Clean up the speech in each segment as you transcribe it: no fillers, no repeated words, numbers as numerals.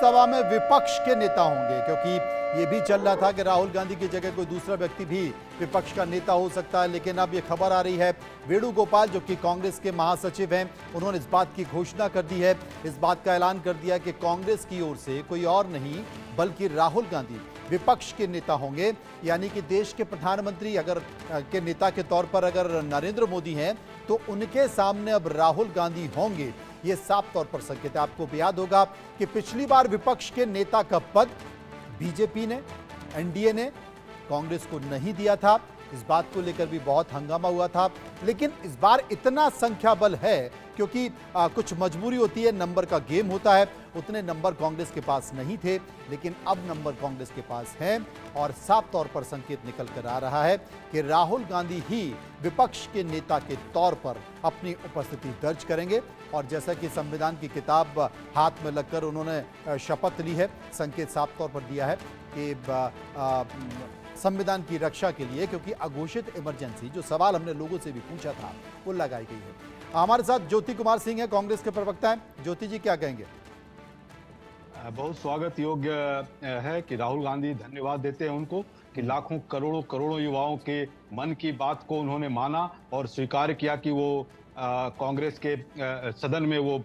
लोकसभा में विपक्ष के नेता होंगे, क्योंकि ये भी चल रहा था कि राहुल गांधी की जगह कोई दूसरा व्यक्ति भी विपक्ष का नेता हो सकता है। लेकिन अब ये खबर आ रही है, वेणुगोपाल जो कि कांग्रेस के महासचिव हैं, उन्होंने इस बात की घोषणा कर दी है, इस बात का ऐलान कर दिया कि कांग्रेस की ओर से कोई और नहीं बल्कि राहुल गांधी विपक्ष के नेता होंगे। यानी कि देश के प्रधानमंत्री अगर के नेता के तौर पर अगर नरेंद्र मोदी हैं, तो उनके सामने अब राहुल गांधी होंगे। ये साफ तौर पर संकेत है। आपको याद होगा कि पिछली बार विपक्ष के नेता का पद बीजेपी ने, एनडीए ने कांग्रेस को नहीं दिया था। इस बात को लेकर भी बहुत हंगामा हुआ था। लेकिन इस बार इतना संख्या बल है क्योंकि कुछ मजबूरी होती है, नंबर का गेम होता है। उतने नंबर कांग्रेस के पास नहीं थे, लेकिन अब नंबर कांग्रेस के पास हैं और साफ तौर पर संकेत निकल कर आ रहा है कि राहुल गांधी ही विपक्ष के नेता के तौर पर अपनी उपस्थिति दर्ज करेंगे। और जैसा कि संविधान की किताब हाथ में लगकर उन्होंने शपथ ली है, संकेत साफ तौर पर दिया है कि संविधान की रक्षा के लिए, क्योंकि अघोषित इमरजेंसी जो सवाल हमने लोगों से भी पूछा था वो लगाई गई है। हमारे साथ ज्योति कुमार सिंह है, कांग्रेस के प्रवक्ता हैं। ज्योति जी, क्या कहेंगे? बहुत स्वागत योग्य है कि राहुल गांधी धन्यवाद देते हैं उनको कि लाखों करोड़ों करोड़ों युवाओं के मन की बात को उन्होंने माना और स्वीकार किया कि वो कांग्रेस के सदन में वो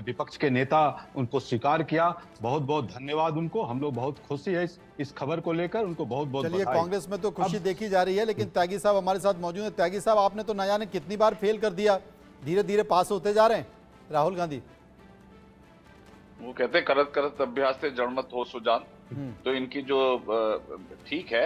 विपक्ष के नेता उनको स्वीकार किया। बहुत बहुत धन्यवाद उनको। हम लोग बहुत खुशी है इस खबर को लेकर, उनको बहुत बहुत चलिए, कांग्रेस में तो खुशी देखी जा रही है, लेकिन त्यागी साहब हमारे साथ मौजूद है। त्यागी साहब, आपने तो न जाने कितनी बार फेल कर दिया, धीरे धीरे पास होते जा रहे हैं राहुल गांधी। वो कहते करत करत अभ्यास से जड़मत हो सुजान। तो इनकी जो ठीक है,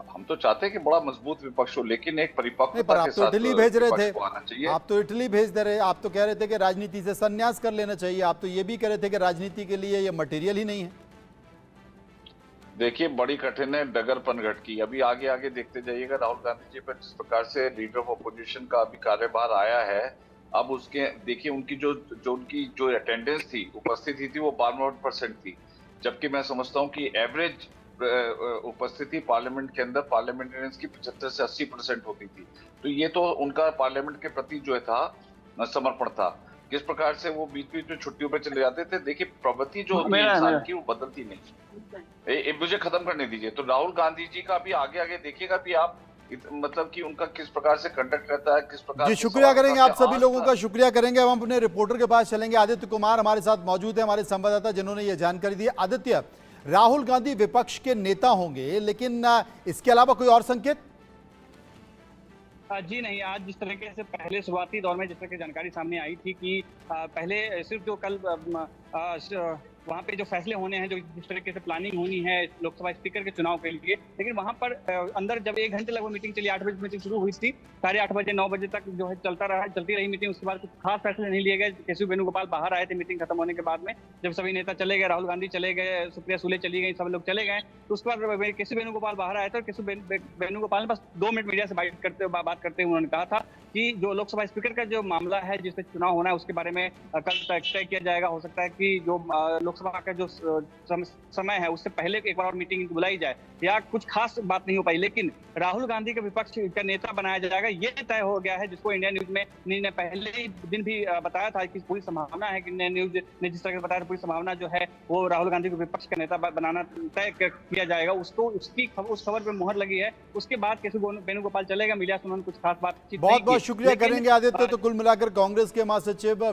हम तो चाहते हैं कि बड़ा मजबूत विपक्ष हो, लेकिन एक परिपक्वता के साथ इटली भेज रहे थे, आना चाहिए। आप तो इटली भेज दे रहे, आप तो कह रहे थे कि राजनीति से संन्यास कर लेना चाहिए। आप तो ये भी कह रहे थे कि राजनीति के लिए ये मटेरियल ही नहीं है। देखिए, बड़ी कठिन है डगर पनघट की। अभी आगे आगे देखते जाइएगा राहुल गांधी जी पर जिस प्रकार से लीडर ऑफ अपोजिशन का अभी कार्यभार आया है। अब उसके देखिए, उनकी जो अटेंडेंस थी, उपस्थिति थी, वो 52% थी, जबकि मैं समझता हूं कि एवरेज उपस्थिति पार्लियामेंट के अंदर पार्लियामेंटेरियंस की 75 से 80% होती थी। तो ये तो उनका पार्लियामेंट के प्रति जो था समर्पण था। किस प्रकार से वो बीच बीच में छुट्टियों पे चले जाते थे। देखिए, प्रवृत्ति जो होती है इंसान की वो बदलती नहीं। मुझे खत्म करने दीजिए। तो राहुल गांधी जी का भी आगे आगे देखिएगा भी आप, मतलब कि उनका किस प्रकार से कंडक्ट रहता है, किस प्रकार जी, शुक्रिया करेंगे आप सभी लोगों का, शुक्रिया करेंगे। अब हम अपने रिपोर्टर के पास चलेंगे। आदित्य कुमार हमारे साथ मौजूद है, हमारे संवाददाता, जिन्होंने ये जानकारी दी। आदित्य, राहुल गांधी विपक्ष के नेता होंगे, लेकिन इसके अलावा कोई और संकेत? जी नहीं, आज जिस तरीके से पहले शुरुआती दौर में जिस तरह की जानकारी सामने आई थी कि पहले सिर्फ जो कल वहाँ पे जो फैसले होने हैं, जो जिस तरीके से प्लानिंग होनी है लोकसभा स्पीकर के चुनाव के लिए, लेकिन वहाँ पर अंदर जब 1 घंटे लगभग मीटिंग चली, 8 बजे मीटिंग शुरू हुई थी, 8:30 बजे 9 बजे तक जो है चलती रही मीटिंग। उसके बाद कुछ खास फैसले नहीं लिए गए। केशव वेणुगोपाल बाहर आए थे मीटिंग खत्म होने के बाद में, जब सभी नेता चले गए, राहुल गांधी चले गए, सुप्रिया सुले चली गई, सब लोग चले गए। तो उसके बाद केशव वेणुगोपाल बाहर आए थे और केशव वेणुगोपाल ने बस 2 मिनट मीडिया से बात करते हुए उन्होंने कहा था कि जो लोकसभा स्पीकर का जो मामला है, जिस पे चुनाव होना है, उसके बारे में कल तय किया जाएगा। हो सकता है कि जो लोकसभा का जो समय है उससे पहले एक बार और मीटिंग बुलाई जाए, या कुछ खास बात नहीं हो पाई। लेकिन राहुल गांधी के विपक्ष का नेता बनाया जाएगा, ये तय हो गया है, जिसको इंडिया न्यूज में ने पहले ही दिन भी बताया था कि पूरी संभावना है कि इंडिया न्यूज ने जिस तरह से बताया, पूरी संभावना जो है वो राहुल गांधी को विपक्ष का नेता बनाना तय किया जाएगा। उस खबर पर मुहर लगी है। उसके बाद केशव वेणुगोपाल चलेगा, मीडिया से उन्होंने कुछ खास बात। बहुत बहुत शुक्रिया करेंगे आदित्य। तो कुल मिलाकर कांग्रेस के महासचिव